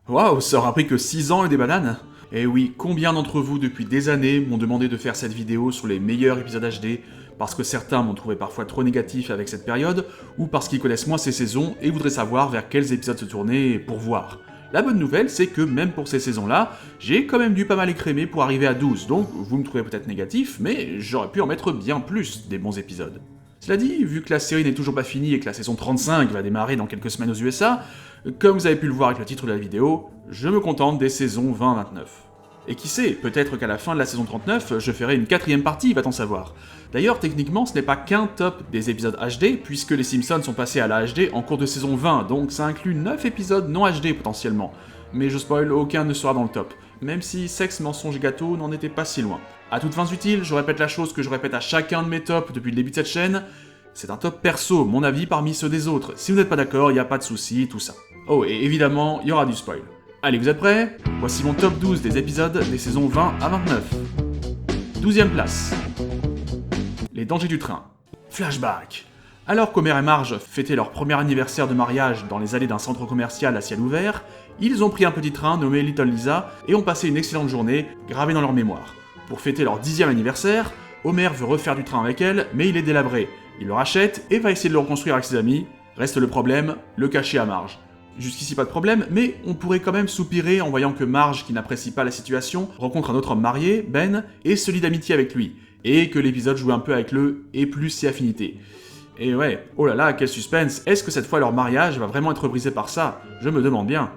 Waouh, ça aura pris que 6 ans et des bananes. Et oui, combien d'entre vous depuis des années m'ont demandé de faire cette vidéo sur les meilleurs épisodes HD, parce que certains m'ont trouvé parfois trop négatif avec cette période, ou parce qu'ils connaissent moins ces saisons et voudraient savoir vers quels épisodes se tourner pour voir. La bonne nouvelle, c'est que même pour ces saisons-là, j'ai quand même dû pas mal écrémer pour arriver à 12, donc vous me trouvez peut-être négatif, mais j'aurais pu en mettre bien plus des bons épisodes. Cela dit, vu que la série n'est toujours pas finie et que la saison 35 va démarrer dans quelques semaines aux USA, comme vous avez pu le voir avec le titre de la vidéo, je me contente des saisons 20-29. Et qui sait, peut-être qu'à la fin de la saison 39, je ferai une 4ème partie, va-t-on savoir. D'ailleurs, techniquement, ce n'est pas qu'un top des épisodes HD, puisque les Simpsons sont passés à la HD en cours de saison 20, donc ça inclut 9 épisodes non HD potentiellement. Mais je spoil, aucun ne sera dans le top, même si Sexe, Mensonge et Gâteau n'en était pas si loin. À toutes fins utiles, je répète la chose que je répète à chacun de mes tops depuis le début de cette chaîne, c'est un top perso, mon avis parmi ceux des autres. Si vous n'êtes pas d'accord, y a pas de souci, tout ça. Oh, et évidemment, il y aura du spoil. Allez, vous êtes prêts? Voici mon top 12 des épisodes des saisons 20 à 29. 12ème place. Les dangers du train. Flashback. Alors qu'Homer et Marge fêtaient leur premier anniversaire de mariage dans les allées d'un centre commercial à ciel ouvert, ils ont pris un petit train nommé Little Lisa et ont passé une excellente journée gravée dans leur mémoire. Pour fêter leur 10e anniversaire, Homer veut refaire du train avec elle, mais il est délabré. Il le rachète et va essayer de le reconstruire avec ses amis. Reste le problème, le cacher à Marge. Jusqu'ici pas de problème, mais on pourrait quand même soupirer en voyant que Marge, qui n'apprécie pas la situation, rencontre un autre homme marié, Ben, et se lie d'amitié avec lui, et que l'épisode joue un peu avec le « et plus ses affinités ». Et ouais, oh là là, quel suspense, est-ce que cette fois leur mariage va vraiment être brisé par ça? Je me demande bien.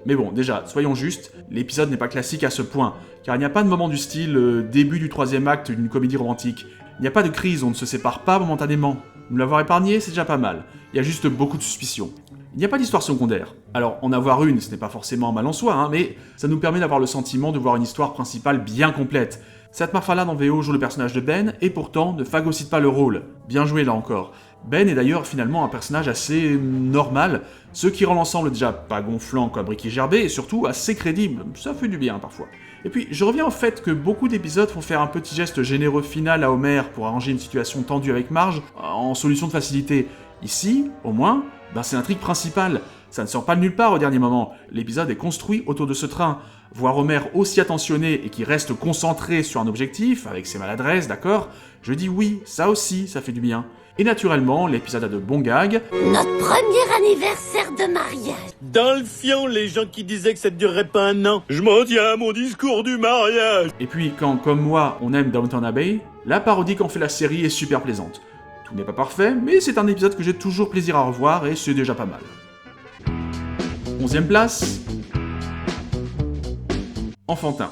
Mais bon, déjà, soyons justes, l'épisode n'est pas classique à ce point, car il n'y a pas de moment du style début du 3ème acte d'une comédie romantique. Il n'y a pas de crise, on ne se sépare pas momentanément. Nous l'avoir épargné, c'est déjà pas mal. Il y a juste beaucoup de suspicions. Il n'y a pas d'histoire secondaire. Alors, en avoir une, ce n'est pas forcément mal en soi, hein, mais ça nous permet d'avoir le sentiment de voir une histoire principale bien complète. Seth MacFarlane en VO joue le personnage de Ben, et pourtant ne phagocyte pas le rôle. Bien joué là encore. Ben est d'ailleurs finalement un personnage assez normal, ce qui rend l'ensemble déjà pas gonflant comme Ricky Gervais, et surtout assez crédible, ça fait du bien parfois. Et puis, je reviens au fait que beaucoup d'épisodes font faire un petit geste généreux final à Homer pour arranger une situation tendue avec Marge, en solution de facilité. Ici, au moins, c'est l'intrigue principale. Ça ne sort pas de nulle part au dernier moment. L'épisode est construit autour de ce train. Voir Homer aussi attentionné et qui reste concentré sur un objectif, avec ses maladresses, d'accord, je dis oui, ça aussi, ça fait du bien. Et naturellement, l'épisode a de bons gags. Notre premier anniversaire de mariage. Dans le fion, les gens qui disaient que ça ne durerait pas un an. Je m'en tiens à mon discours du mariage. Et puis, quand, comme moi, on aime Downton Abbey, la parodie qu'en fait la série est super plaisante. Tout n'est pas parfait, mais c'est un épisode que j'ai toujours plaisir à revoir et c'est déjà pas mal. 11ème place. Enfantin.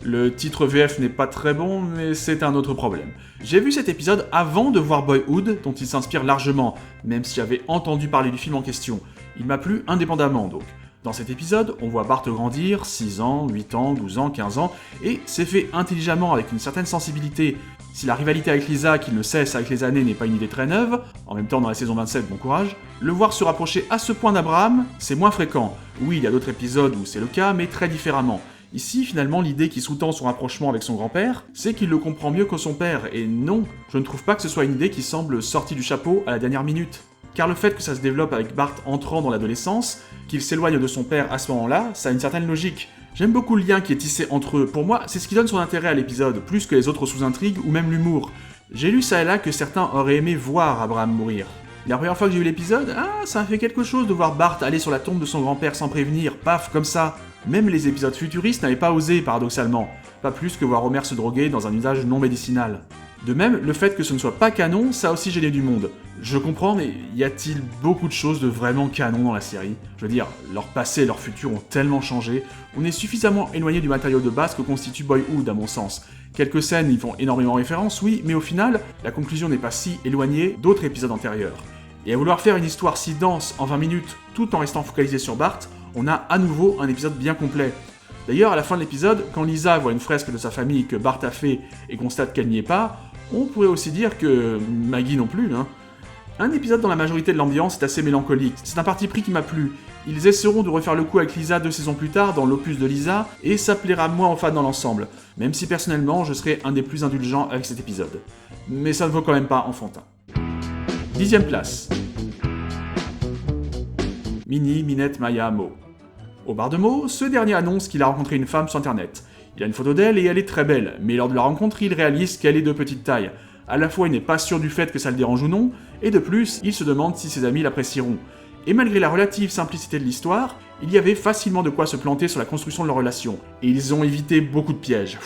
Le titre VF n'est pas très bon, mais c'est un autre problème. J'ai vu cet épisode avant de voir Boyhood, dont il s'inspire largement, même si j'avais entendu parler du film en question. Il m'a plu indépendamment donc. Dans cet épisode, on voit Bart grandir, 6 ans, 8 ans, 12 ans, 15 ans, et c'est fait intelligemment avec une certaine sensibilité. Si la rivalité avec Lisa, qui ne cesse avec les années, n'est pas une idée très neuve, en même temps dans la saison 27, bon courage, le voir se rapprocher à ce point d'Abraham, c'est moins fréquent. Oui, il y a d'autres épisodes où c'est le cas, mais très différemment. Ici, finalement, l'idée qui sous-tend son rapprochement avec son grand-père, c'est qu'il le comprend mieux que son père, et non, je ne trouve pas que ce soit une idée qui semble sortie du chapeau à la dernière minute. Car le fait que ça se développe avec Bart entrant dans l'adolescence, qu'il s'éloigne de son père à ce moment-là, ça a une certaine logique. J'aime beaucoup le lien qui est tissé entre eux, pour moi, c'est ce qui donne son intérêt à l'épisode, plus que les autres sous-intrigues ou même l'humour. J'ai lu ça et là que certains auraient aimé voir Abraham mourir. La première fois que j'ai vu l'épisode, ça a fait quelque chose de voir Bart aller sur la tombe de son grand-père sans prévenir, paf, comme ça. Même les épisodes futuristes n'avaient pas osé, paradoxalement. Pas plus que voir Homer se droguer dans un usage non médicinal. De même, le fait que ce ne soit pas canon, ça a aussi gêné du monde. Je comprends, mais y a-t-il beaucoup de choses de vraiment canon dans la série? Je veux dire, leur passé et leur futur ont tellement changé, on est suffisamment éloigné du matériau de base que constitue Boyhood à mon sens. Quelques scènes y font énormément référence, oui, mais au final, la conclusion n'est pas si éloignée d'autres épisodes antérieurs. Et à vouloir faire une histoire si dense en 20 minutes, tout en restant focalisé sur Bart, on a à nouveau un épisode bien complet. D'ailleurs, à la fin de l'épisode, quand Lisa voit une fresque de sa famille que Bart a fait et constate qu'elle n'y est pas, on pourrait aussi dire que Maggie non plus, hein. Un épisode dont la majorité de l'ambiance est assez mélancolique, c'est un parti pris qui m'a plu. Ils essaieront de refaire le coup avec Lisa 2 saisons plus tard dans l'opus de Lisa, et ça plaira moins aux fans dans l'ensemble, même si personnellement je serai un des plus indulgents avec cet épisode. Mais ça ne vaut quand même pas enfantin. 10ème place. Minnie, Minette, Maya, Mo. Au bar de mots, ce dernier annonce qu'il a rencontré une femme sur internet. Il a une photo d'elle et elle est très belle, mais lors de la rencontre, il réalise qu'elle est de petite taille. À la fois, il n'est pas sûr du fait que ça le dérange ou non, et de plus, il se demande si ses amis l'apprécieront. Et malgré la relative simplicité de l'histoire, il y avait facilement de quoi se planter sur la construction de leur relation, et ils ont évité beaucoup de pièges.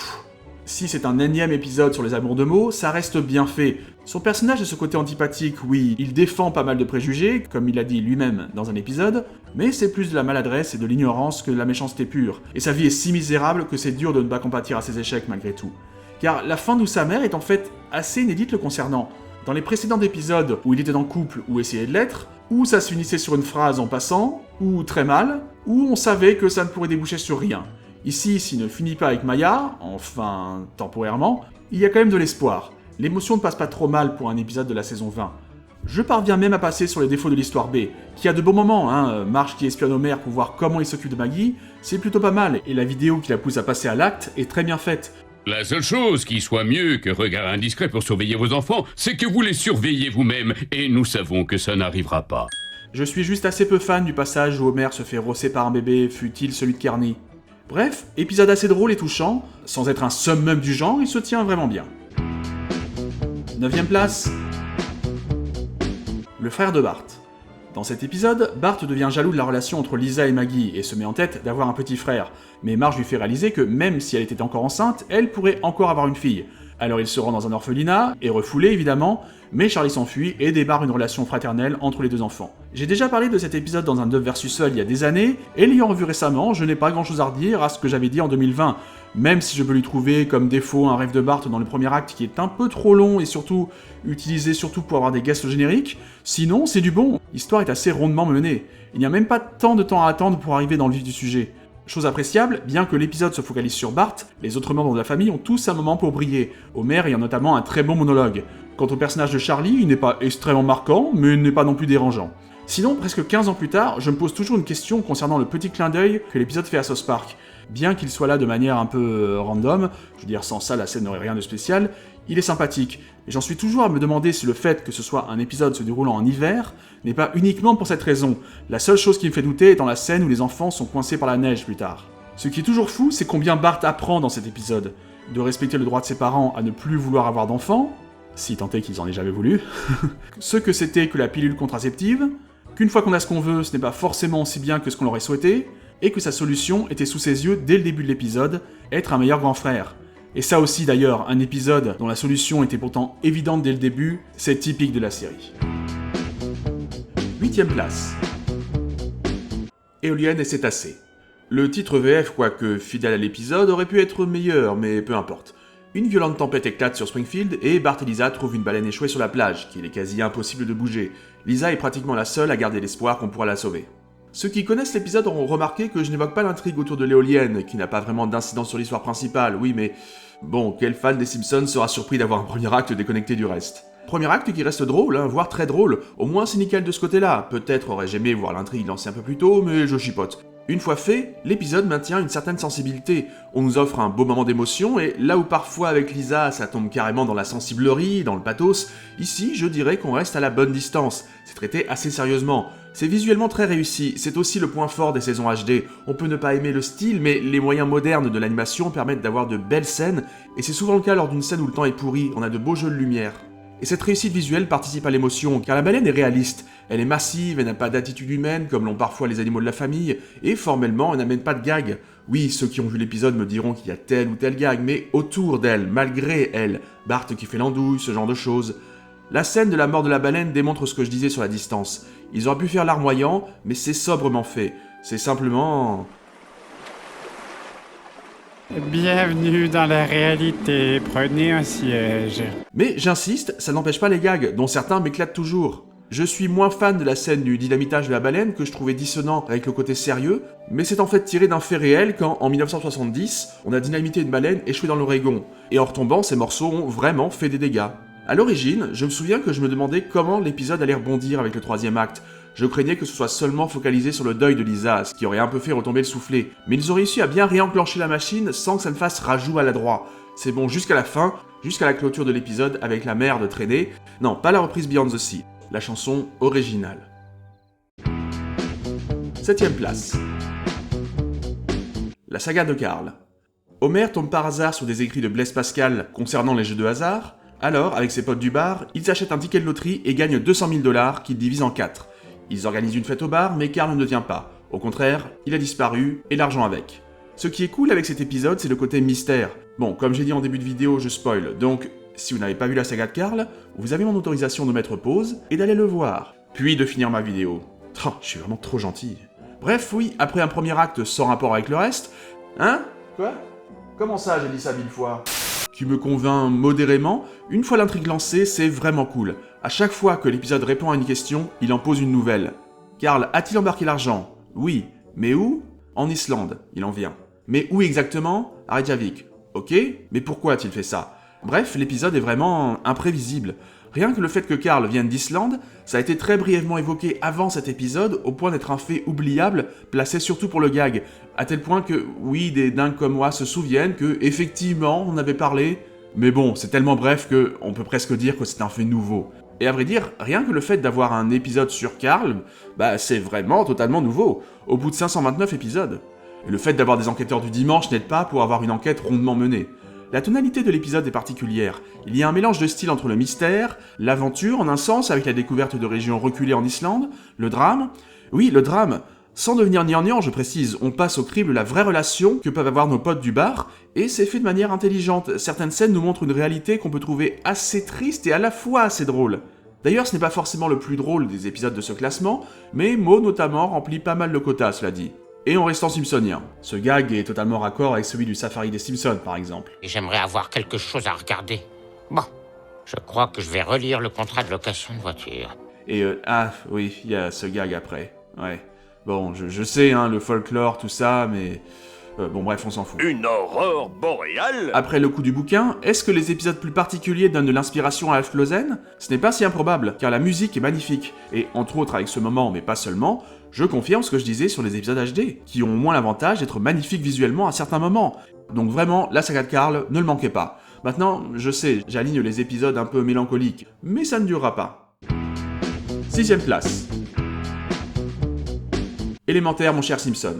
Si c'est un énième épisode sur les amours de mots, ça reste bien fait. Son personnage a ce côté antipathique, oui, il défend pas mal de préjugés, comme il l'a dit lui-même dans un épisode, mais c'est plus de la maladresse et de l'ignorance que de la méchanceté pure. Et sa vie est si misérable que c'est dur de ne pas compatir à ses échecs malgré tout. Car la fin d'Où sa mère est en fait assez inédite le concernant. Dans les précédents épisodes où il était en couple ou essayait de l'être, où ça se finissait sur une phrase en passant, ou très mal, où on savait que ça ne pourrait déboucher sur rien. Ici, s'il ne finit pas avec Maya, enfin temporairement, il y a quand même de l'espoir. L'émotion ne passe pas trop mal pour un épisode de la saison 20. Je parviens même à passer sur les défauts de l'histoire B, qui a de bons moments, Marge qui espionne Homer pour voir comment il s'occupe de Maggie, c'est plutôt pas mal, et la vidéo qui la pousse à passer à l'acte est très bien faite. La seule chose qui soit mieux que regard indiscret pour surveiller vos enfants, c'est que vous les surveillez vous-même, et nous savons que ça n'arrivera pas. Je suis juste assez peu fan du passage où Homer se fait rosser par un bébé, fût-il celui de Kearney. Bref, épisode assez drôle et touchant, sans être un summum du genre, il se tient vraiment bien. 9ème place, le frère de Bart. Dans cet épisode, Bart devient jaloux de la relation entre Lisa et Maggie et se met en tête d'avoir un petit frère, mais Marge lui fait réaliser que même si elle était encore enceinte, elle pourrait encore avoir une fille. Alors il se rend dans un orphelinat, est refoulé évidemment, mais Charlie s'enfuit et démarre une relation fraternelle entre les deux enfants. J'ai déjà parlé de cet épisode dans un Dove vs Seul il y a des années, et l'ayant revu récemment, je n'ai pas grand chose à redire à ce que j'avais dit en 2020, même si je peux lui trouver comme défaut un rêve de Bart dans le premier acte qui est un peu trop long et surtout utilisé pour avoir des guests génériques, sinon c'est du bon, l'histoire est assez rondement menée, il n'y a même pas tant de temps à attendre pour arriver dans le vif du sujet. Chose appréciable, bien que l'épisode se focalise sur Bart, les autres membres de la famille ont tous un moment pour briller, Homer ayant notamment un très bon monologue. Quant au personnage de Charlie, il n'est pas extrêmement marquant, mais il n'est pas non plus dérangeant. Sinon, presque 15 ans plus tard, je me pose toujours une question concernant le petit clin d'œil que l'épisode fait à South Park. Bien qu'il soit là de manière un peu random, je veux dire sans ça la scène n'aurait rien de spécial, il est sympathique, et j'en suis toujours à me demander si le fait que ce soit un épisode se déroulant en hiver n'est pas uniquement pour cette raison. La seule chose qui me fait douter étant la scène où les enfants sont coincés par la neige plus tard. Ce qui est toujours fou, c'est combien Bart apprend dans cet épisode. De respecter le droit de ses parents à ne plus vouloir avoir d'enfants, si tant est qu'ils en aient jamais voulu, ce que c'était que la pilule contraceptive, qu'une fois qu'on a ce qu'on veut, ce n'est pas forcément aussi bien que ce qu'on l'aurait souhaité, et que sa solution était sous ses yeux dès le début de l'épisode, être un meilleur grand frère. Et ça aussi d'ailleurs, un épisode dont la solution était pourtant évidente dès le début, c'est typique de la série. 8ème place. Éolienne et cétacés. Le titre VF, quoique fidèle à l'épisode, aurait pu être meilleur, mais peu importe. Une violente tempête éclate sur Springfield et Bart et Lisa trouvent une baleine échouée sur la plage, qu'il est quasi impossible de bouger. Lisa est pratiquement la seule à garder l'espoir qu'on pourra la sauver. Ceux qui connaissent l'épisode auront remarqué que je n'évoque pas l'intrigue autour de l'éolienne, qui n'a pas vraiment d'incidence sur l'histoire principale, oui mais... Bon, quel fan des Simpsons sera surpris d'avoir un premier acte déconnecté du reste? Premier acte qui reste drôle, voire très drôle, au moins c'est nickel de ce côté-là, peut-être aurais-je aimé voir l'intrigue lancée un peu plus tôt, mais je chipote. Une fois fait, l'épisode maintient une certaine sensibilité, on nous offre un beau moment d'émotion, et là où parfois avec Lisa ça tombe carrément dans la sensiblerie, dans le pathos, ici je dirais qu'on reste à la bonne distance, c'est traité assez sérieusement. C'est visuellement très réussi, c'est aussi le point fort des saisons HD, on peut ne pas aimer le style, mais les moyens modernes de l'animation permettent d'avoir de belles scènes, et c'est souvent le cas lors d'une scène où le temps est pourri, on a de beaux jeux de lumière. Et cette réussite visuelle participe à l'émotion, car la baleine est réaliste. Elle est massive, elle n'a pas d'attitude humaine, comme l'ont parfois les animaux de la famille, et formellement, elle n'amène pas de gag. Oui, ceux qui ont vu l'épisode me diront qu'il y a tel ou tel gag, mais autour d'elle, malgré elle, Bart qui fait l'andouille, ce genre de choses. La scène de la mort de la baleine démontre ce que je disais sur la distance. Ils auraient pu faire larmoyant, mais c'est sobrement fait. C'est simplement... Bienvenue dans la réalité, prenez un siège. Mais j'insiste, ça n'empêche pas les gags, dont certains m'éclatent toujours. Je suis moins fan de la scène du dynamitage de la baleine que je trouvais dissonant avec le côté sérieux, mais c'est en fait tiré d'un fait réel quand, en 1970, on a dynamité une baleine échouée dans l'Oregon, et en retombant, ces morceaux ont vraiment fait des dégâts. À l'origine, je me souviens que je me demandais comment l'épisode allait rebondir avec le troisième acte. Je craignais que ce soit seulement focalisé sur le deuil de Lisa, ce qui aurait un peu fait retomber le soufflet. Mais ils ont réussi à bien réenclencher la machine sans que ça ne fasse rajout maladroit. C'est bon jusqu'à la fin, jusqu'à la clôture de l'épisode avec la mère de traîner. Non, pas la reprise Beyond the Sea, la chanson originale. 7ème place. La saga de Karl. Homer tombe par hasard sur des écrits de Blaise Pascal concernant les jeux de hasard. Alors, avec ses potes du bar, ils s'achètent un ticket de loterie et gagnent 200 000 $ qu'ils divisent en 4. Ils organisent une fête au bar, mais Karl ne vient pas. Au contraire, il a disparu, et l'argent avec. Ce qui est cool avec cet épisode, c'est le côté mystère. Bon, comme j'ai dit en début de vidéo, je spoil, donc si vous n'avez pas vu la saga de Karl, vous avez mon autorisation de mettre pause et d'aller le voir, puis de finir ma vidéo. Oh, je suis vraiment trop gentil. Bref, oui, après un premier acte sans rapport avec le reste... Hein? Quoi? Comment ça, j'ai dit ça 1000 fois? Qui me convainc modérément, une fois l'intrigue lancée, c'est vraiment cool. À chaque fois que l'épisode répond à une question, il en pose une nouvelle. Karl a-t-il embarqué l'argent? Oui. Mais où? En Islande, il en vient. Mais où exactement? À Reykjavik. Ok, mais pourquoi a-t-il fait ça? Bref, l'épisode est vraiment imprévisible. Rien que le fait que Karl vienne d'Islande, ça a été très brièvement évoqué avant cet épisode, au point d'être un fait oubliable, placé surtout pour le gag, à tel point que, oui, des dingues comme moi se souviennent que, effectivement, on avait parlé, mais bon, c'est tellement bref que on peut presque dire que c'est un fait nouveau. Et à vrai dire, rien que le fait d'avoir un épisode sur Karl, bah c'est vraiment totalement nouveau, au bout de 529 épisodes. Et le fait d'avoir des enquêteurs du dimanche n'aide pas pour avoir une enquête rondement menée. La tonalité de l'épisode est particulière. Il y a un mélange de style entre le mystère, l'aventure en un sens avec la découverte de régions reculées en Islande, le drame. Oui, le drame. Sans devenir gnangnan, je précise, on passe au crible la vraie relation que peuvent avoir nos potes du bar, et c'est fait de manière intelligente. Certaines scènes nous montrent une réalité qu'on peut trouver assez triste et à la fois assez drôle. D'ailleurs, ce n'est pas forcément le plus drôle des épisodes de ce classement, mais Mo notamment remplit pas mal le quota, cela dit. Et en restant simpsonien. Ce gag est totalement raccord avec celui du Safari des Simpsons, par exemple. Et j'aimerais avoir quelque chose à regarder. Bon, je crois que je vais relire le contrat de location de voiture. Et ah, oui, il y a ce gag après. Ouais. Bon, je sais, hein, le folklore, tout ça, mais... bon, bref, on s'en fout. Une aurore boréale? Après le coup du bouquin, est-ce que les épisodes plus particuliers donnent de l'inspiration à Alf Clausen? Ce n'est pas si improbable, car la musique est magnifique. Et entre autres avec ce moment, mais pas seulement, je confirme ce que je disais sur les épisodes HD, qui ont au moins l'avantage d'être magnifiques visuellement à certains moments. Donc vraiment, la saga de Karl, ne le manquez pas. Maintenant, je sais, j'aligne les épisodes un peu mélancoliques, mais ça ne durera pas. 6ème place. Élémentaire, mon cher Simpson.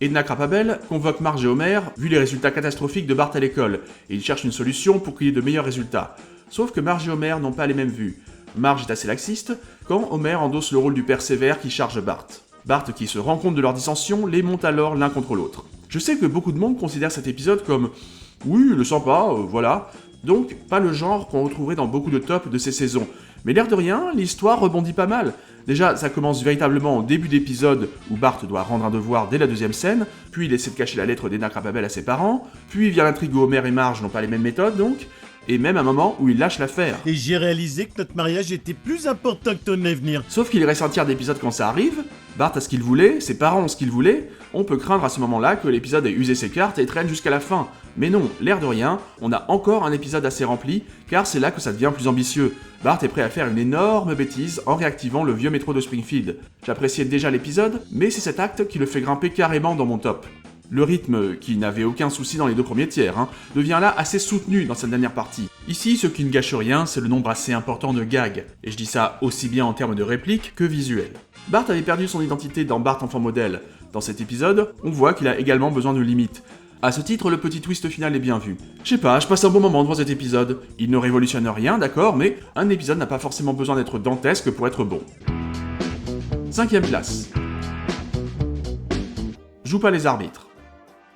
Edna Krabappel convoque Marge et Homer, vu les résultats catastrophiques de Bart à l'école, et ils cherchent une solution pour qu'il y ait de meilleurs résultats. Sauf que Marge et Homer n'ont pas les mêmes vues. Marge est assez laxiste, quand Homer endosse le rôle du père sévère qui charge Bart. Bart, qui se rend compte de leur dissension, les monte alors l'un contre l'autre. Je sais que beaucoup de monde considère cet épisode comme « oui, le sympa, voilà », donc pas le genre qu'on retrouverait dans beaucoup de tops de ces saisons. Mais l'air de rien, l'histoire rebondit pas mal. Déjà, ça commence véritablement au début d'épisode où Bart doit rendre un devoir dès la 2e scène, puis il essaie de cacher la lettre d'Edna Krabappel à ses parents, puis vient l'intrigue où Homer et Marge n'ont pas les mêmes méthodes donc, et même un moment où il lâche l'affaire. Et j'ai réalisé que notre mariage était plus important que ton avenir. Sauf qu'il reste un tiers d'épisode quand ça arrive, Bart a ce qu'il voulait, ses parents ont ce qu'ils voulaient, on peut craindre à ce moment-là que l'épisode ait usé ses cartes et traîne jusqu'à la fin. Mais non, l'air de rien, on a encore un épisode assez rempli, car c'est là que ça devient plus ambitieux. Bart est prêt à faire une énorme bêtise en réactivant le vieux métro de Springfield. J'appréciais déjà l'épisode, mais c'est cet acte qui le fait grimper carrément dans mon top. Le rythme, qui n'avait aucun souci dans les 2 premiers tiers, devient là assez soutenu dans cette dernière partie. Ici, ce qui ne gâche rien, c'est le nombre assez important de gags, et je dis ça aussi bien en termes de répliques que visuels. Bart avait perdu son identité dans Bart Enfant Modèle. Dans cet épisode, on voit qu'il a également besoin de limites. À ce titre, le petit twist final est bien vu. Je sais pas, je passe un bon moment devant cet épisode. Il ne révolutionne rien, d'accord, mais un épisode n'a pas forcément besoin d'être dantesque pour être bon. 5ème place. Joue pas les arbitres.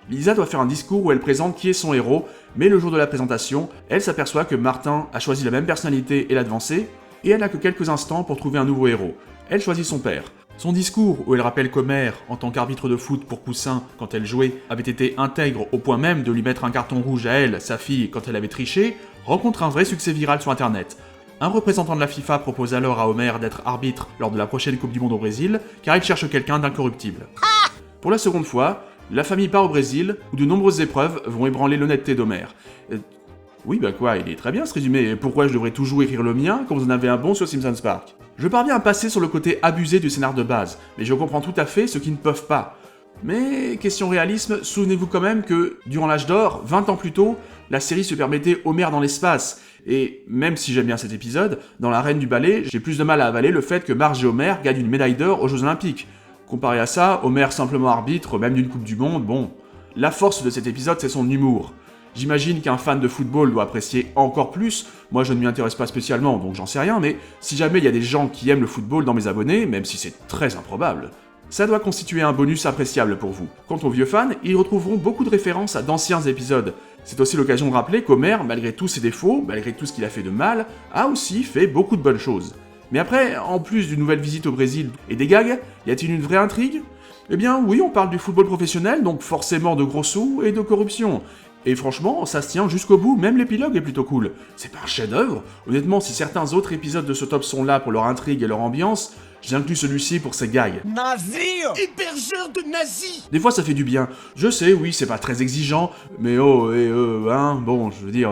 Lisa doit faire un discours où elle présente qui est son héros, mais le jour de la présentation, elle s'aperçoit que Martin a choisi la même personnalité et l'a devancé, et elle n'a que quelques instants pour trouver un nouveau héros. Elle choisit son père. Son discours, où elle rappelle qu'Homer, en tant qu'arbitre de foot pour Poussin, quand elle jouait, avait été intègre au point même de lui mettre un carton rouge à elle, sa fille, quand elle avait triché, rencontre un vrai succès viral sur internet. Un représentant de la FIFA propose alors à Homer d'être arbitre lors de la prochaine Coupe du Monde au Brésil, car il cherche quelqu'un d'incorruptible. Pour la seconde fois, la famille part au Brésil, où de nombreuses épreuves vont ébranler l'honnêteté d'Homer. Oui, bah quoi, il est très bien ce résumé, pourquoi je devrais toujours écrire le mien quand vous en avez un bon sur Simpsons Park? Je parviens à passer sur le côté abusé du scénar de base, mais je comprends tout à fait ceux qui ne peuvent pas. Mais, question réalisme, souvenez-vous quand même que, durant l'âge d'or, 20 ans plus tôt, la série se permettait Homer dans l'espace, et même si j'aime bien cet épisode, dans La Reine du Ballet, j'ai plus de mal à avaler le fait que Marge et Homer gagnent une médaille d'or aux Jeux Olympiques. Comparé à ça, Homer simplement arbitre, même d'une Coupe du Monde, bon... La force de cet épisode, c'est son humour. J'imagine qu'un fan de football doit apprécier encore plus, moi je ne m'y intéresse pas spécialement donc j'en sais rien, mais si jamais il y a des gens qui aiment le football dans mes abonnés, même si c'est très improbable, ça doit constituer un bonus appréciable pour vous. Quant aux vieux fans, ils retrouveront beaucoup de références à d'anciens épisodes. C'est aussi l'occasion de rappeler qu'Homer, malgré tous ses défauts, malgré tout ce qu'il a fait de mal, a aussi fait beaucoup de bonnes choses. Mais après, en plus d'une nouvelle visite au Brésil et des gags, y a-t-il une vraie intrigue ? Eh bien oui, on parle du football professionnel, donc forcément de gros sous et de corruption. Et franchement, ça se tient jusqu'au bout, même l'épilogue est plutôt cool. C'est pas un chef-d'œuvre. Honnêtement, si certains autres épisodes de ce top sont là pour leur intrigue et leur ambiance, j'inclus celui-ci pour ses gags. Nazi! Hébergeur de nazis! Des fois ça fait du bien. Je sais, oui, c'est pas très exigeant, mais bon, je veux dire,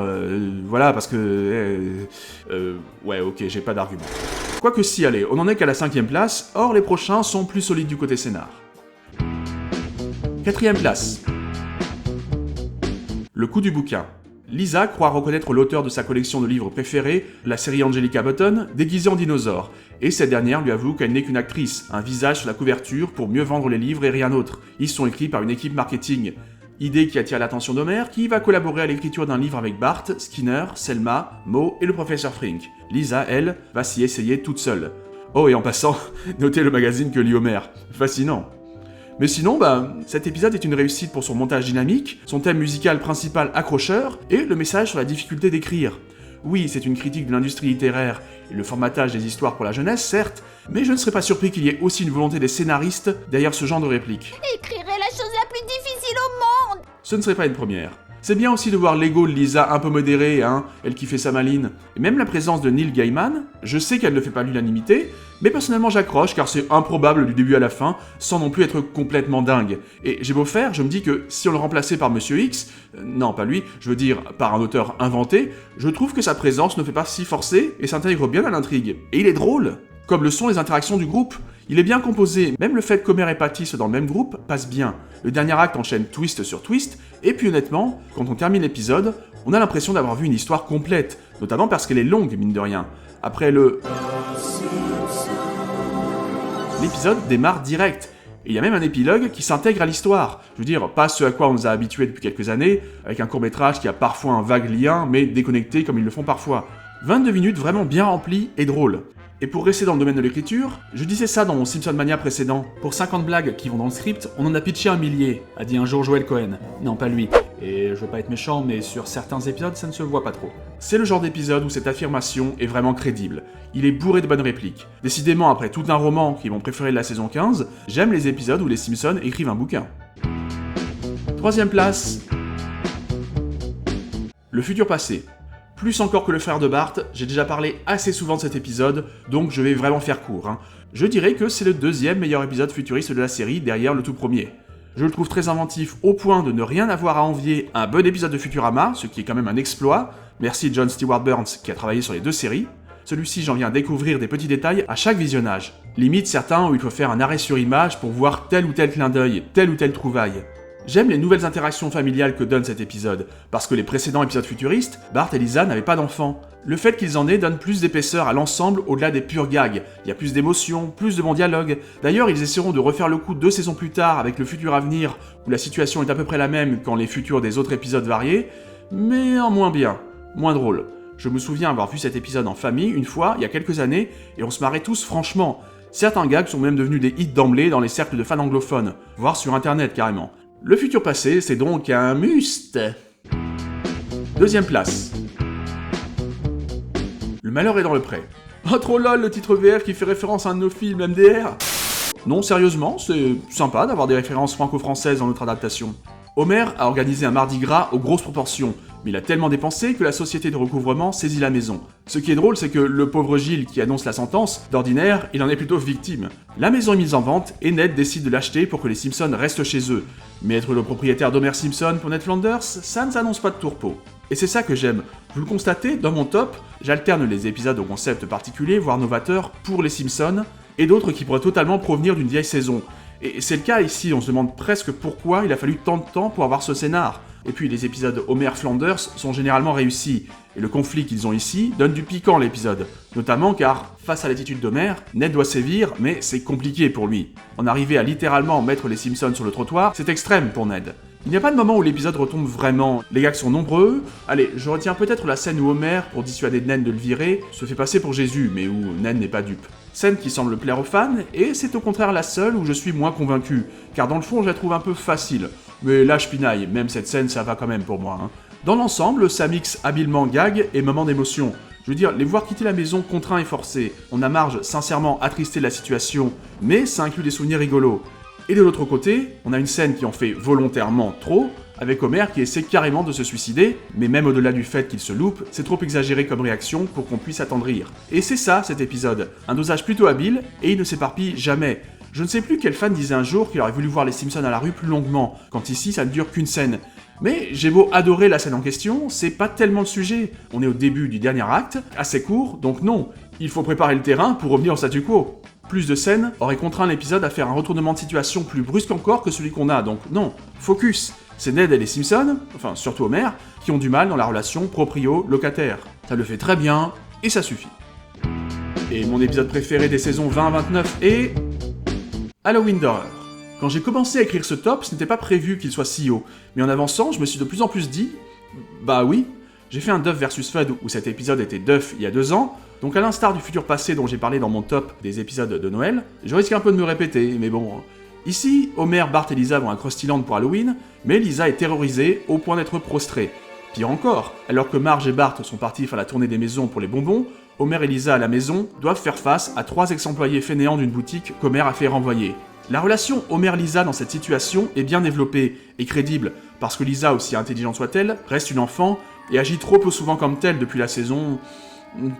voilà, parce que... ouais, ok, j'ai pas d'argument. Quoique si, allez, on en est qu'à la 5ème place, or les prochains sont plus solides du côté scénar. 4ème place. Le coup du bouquin. Lisa croit reconnaître l'auteur de sa collection de livres préférés, la série Angelica Button, déguisée en dinosaure, et cette dernière lui avoue qu'elle n'est qu'une actrice, un visage sur la couverture pour mieux vendre les livres et rien d'autre. Ils sont écrits par une équipe marketing. Idée qui attire l'attention d'Homer, qui va collaborer à l'écriture d'un livre avec Bart, Skinner, Selma, Moe et le professeur Frink. Lisa, elle, va s'y essayer toute seule. Oh, et en passant, notez le magazine que lit Homer. Fascinant. Mais sinon, cet épisode est une réussite pour son montage dynamique, son thème musical principal accrocheur, et le message sur la difficulté d'écrire. Oui, c'est une critique de l'industrie littéraire, et le formatage des histoires pour la jeunesse, certes, mais je ne serais pas surpris qu'il y ait aussi une volonté des scénaristes derrière ce genre de réplique. Écrire est la chose la plus difficile au monde. Ce ne serait pas une première. C'est bien aussi de voir l'ego de Lisa un peu modéré, elle qui fait sa maline. Et même la présence de Neil Gaiman, je sais qu'elle ne fait pas l'unanimité, mais personnellement j'accroche car c'est improbable du début à la fin, sans non plus être complètement dingue. Et j'ai beau faire, je me dis que si on le remplaçait par Monsieur X, non pas lui, je veux dire par un auteur inventé, je trouve que sa présence ne fait pas si forcée et s'intègre bien à l'intrigue. Et il est drôle, comme le sont les interactions du groupe. Il est bien composé, même le fait qu'Homer et Patty soient dans le même groupe passe bien. Le dernier acte enchaîne twist sur twist, et puis honnêtement, quand on termine l'épisode, on a l'impression d'avoir vu une histoire complète, notamment parce qu'elle est longue, mine de rien. Après l'épisode démarre direct, et il y a même un épilogue qui s'intègre à l'histoire. Je veux dire, pas ce à quoi on nous a habitués depuis quelques années, avec un court-métrage qui a parfois un vague lien, mais déconnecté comme ils le font parfois. 22 minutes vraiment bien remplies et drôles. Et pour rester dans le domaine de l'écriture, je disais ça dans mon Simpson Mania précédent. Pour 50 blagues qui vont dans le script, on en a pitché 1 millier, a dit un jour Joel Cohen. Non, pas lui. Et je veux pas être méchant, mais sur certains épisodes, ça ne se voit pas trop. C'est le genre d'épisode où cette affirmation est vraiment crédible. Il est bourré de bonnes répliques. Décidément, après tout un roman qui est mon préféré de la saison 15, j'aime les épisodes où les Simpsons écrivent un bouquin. 3ème place. Le futur passé. Plus encore que le frère de Bart, j'ai déjà parlé assez souvent de cet épisode, donc je vais vraiment faire court. Je dirais que c'est le 2e meilleur épisode futuriste de la série, derrière le tout premier. Je le trouve très inventif au point de ne rien avoir à envier à un bon épisode de Futurama, ce qui est quand même un exploit. Merci John Stewart Burns qui a travaillé sur les 2 séries. Celui-ci, j'en viens découvrir des petits détails à chaque visionnage. Limite certains où il faut faire un arrêt sur image pour voir tel ou tel clin d'œil, telle ou telle trouvaille. J'aime les nouvelles interactions familiales que donne cet épisode, parce que les précédents épisodes futuristes, Bart et Lisa n'avaient pas d'enfants. Le fait qu'ils en aient donne plus d'épaisseur à l'ensemble au-delà des purs gags. Il y a plus d'émotions, plus de bons dialogues. D'ailleurs, ils essaieront de refaire le coup 2 saisons plus tard avec le futur à venir, où la situation est à peu près la même qu'en les futurs des autres épisodes variés, mais en moins bien, moins drôle. Je me souviens avoir vu cet épisode en famille une fois, il y a quelques années, et on se marrait tous franchement. Certains gags sont même devenus des hits d'emblée dans les cercles de fans anglophones, voire sur internet carrément. Le futur passé, c'est donc un must. 2ème place. Le malheur est dans le pré. Oh trop lol, le titre VR qui fait référence à un de nos films MDR. Non, sérieusement, c'est sympa d'avoir des références franco-françaises dans notre adaptation. Homer a organisé un mardi gras aux grosses proportions, mais il a tellement dépensé que la société de recouvrement saisit la maison. Ce qui est drôle, c'est que le pauvre Gilles qui annonce la sentence, d'ordinaire, il en est plutôt victime. La maison est mise en vente et Ned décide de l'acheter pour que les Simpsons restent chez eux. Mais être le propriétaire d'Homer Simpson pour Ned Flanders, ça ne s'annonce pas de tourpeau. Et c'est ça que j'aime. Vous le constatez, dans mon top, j'alterne les épisodes au concept particulier, voire novateur, pour les Simpsons, et d'autres qui pourraient totalement provenir d'une vieille saison. Et c'est le cas ici, on se demande presque pourquoi il a fallu tant de temps pour avoir ce scénar. Et puis les épisodes Homer Flanders sont généralement réussis, et le conflit qu'ils ont ici donne du piquant à l'épisode. Notamment car, face à l'attitude d'Homer, Ned doit sévir, mais c'est compliqué pour lui. En arriver à littéralement mettre les Simpsons sur le trottoir, c'est extrême pour Ned. Il n'y a pas de moment où l'épisode retombe vraiment, les gags sont nombreux. Allez, je retiens peut-être la scène où Homer, pour dissuader Nen de le virer, se fait passer pour Jésus, mais où Nen n'est pas dupe. Scène qui semble plaire aux fans, et c'est au contraire la seule où je suis moins convaincu, car dans le fond je la trouve un peu facile. Mais là je pinaille, même cette scène ça va quand même pour moi. Dans l'ensemble, ça mixe habilement gag et moments d'émotion. Je veux dire, les voir quitter la maison contraints et forcés, on a marge sincèrement attristé de la situation, mais ça inclut des souvenirs rigolos. Et de l'autre côté, on a une scène qui en fait volontairement trop, avec Homer qui essaie carrément de se suicider, mais même au-delà du fait qu'il se loupe, c'est trop exagéré comme réaction pour qu'on puisse attendrir. Et c'est ça cet épisode, un dosage plutôt habile, et il ne s'éparpille jamais. Je ne sais plus quel fan disait un jour qu'il aurait voulu voir les Simpsons à la rue plus longuement, quand ici ça ne dure qu'une scène. Mais j'ai beau adorer la scène en question, c'est pas tellement le sujet. On est au début du dernier acte, assez court, donc non, il faut préparer le terrain pour revenir au statu quo. Plus de scènes aurait contraint l'épisode à faire un retournement de situation plus brusque encore que celui qu'on a, donc non, focus. C'est Ned et les Simpsons, enfin surtout Homer, qui ont du mal dans la relation proprio-locataire. Ça le fait très bien, et ça suffit. Et mon épisode préféré des saisons 20-29 est... Halloween d'horreur. Quand j'ai commencé à écrire ce top, ce n'était pas prévu qu'il soit si haut, mais en avançant, je me suis de plus en plus dit... Bah oui, j'ai fait un Duff vs Fudd où cet épisode était Duff il y a 2 ans, donc à l'instar du futur passé dont j'ai parlé dans mon top des épisodes de Noël, je risque un peu de me répéter, mais bon... Ici, Homer, Bart et Lisa vont à Krusty Land pour Halloween, mais Lisa est terrorisée au point d'être prostrée. Pire encore, alors que Marge et Bart sont partis faire la tournée des maisons pour les bonbons, Homer et Lisa à la maison doivent faire face à 3 ex-employés fainéants d'une boutique qu'Homer a fait renvoyer. La relation Homer-Lisa dans cette situation est bien développée et crédible, parce que Lisa, aussi intelligente soit-elle, reste une enfant et agit trop peu souvent comme telle depuis la saison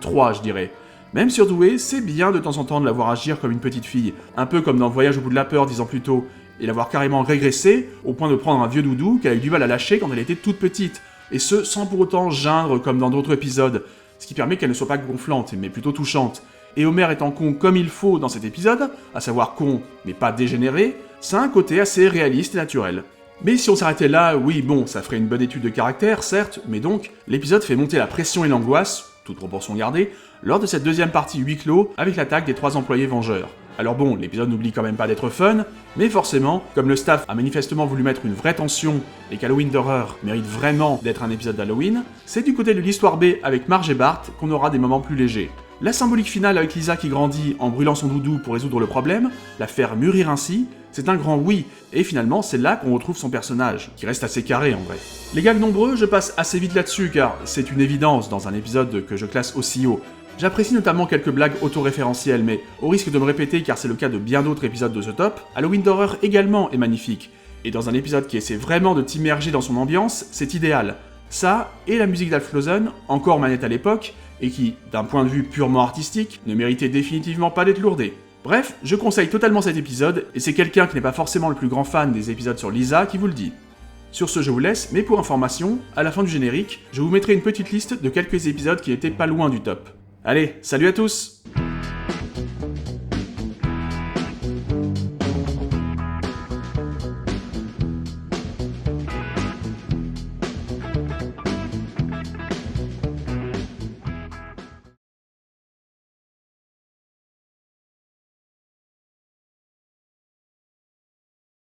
3, je dirais. Même surdouée, c'est bien de temps en temps de la voir agir comme une petite fille, un peu comme dans Voyage au bout de la peur 10 ans plus tôt, et la voir carrément régressé au point de prendre un vieux doudou qu'elle a eu du mal à lâcher quand elle était toute petite, et ce sans pour autant geindre comme dans d'autres épisodes, ce qui permet qu'elle ne soit pas gonflante, mais plutôt touchante. Et Homer étant con comme il faut dans cet épisode, à savoir con mais pas dégénéré, ça a un côté assez réaliste et naturel. Mais si on s'arrêtait là, oui bon, ça ferait une bonne étude de caractère, certes, mais donc, l'épisode fait monter la pression et l'angoisse, toute proportion gardée, lors de cette deuxième partie huis clos avec l'attaque des 3 employés vengeurs. Alors bon, l'épisode n'oublie quand même pas d'être fun, mais forcément, comme le staff a manifestement voulu mettre une vraie tension et qu'Halloween d'horreur mérite vraiment d'être un épisode d'Halloween, c'est du côté de l'histoire B avec Marge et Bart qu'on aura des moments plus légers. La symbolique finale avec Lisa qui grandit en brûlant son doudou pour résoudre le problème, la faire mûrir ainsi, c'est un grand oui, et finalement c'est là qu'on retrouve son personnage, qui reste assez carré en vrai. Les gags nombreux, je passe assez vite là-dessus car c'est une évidence dans un épisode que je classe aussi haut. J'apprécie notamment quelques blagues autoréférentielles, mais au risque de me répéter car c'est le cas de bien d'autres épisodes de ce top, Halloween d'horreur également est magnifique. Et dans un épisode qui essaie vraiment de t'immerger dans son ambiance, c'est idéal. Ça, et la musique d'Alf Lawson, encore manette à l'époque, et qui, d'un point de vue purement artistique, ne méritait définitivement pas d'être lourdé. Bref, je conseille totalement cet épisode, et c'est quelqu'un qui n'est pas forcément le plus grand fan des épisodes sur Lisa qui vous le dit. Sur ce, je vous laisse, mais pour information, à la fin du générique, je vous mettrai une petite liste de quelques épisodes qui n'étaient pas loin du top. Allez, salut à tous!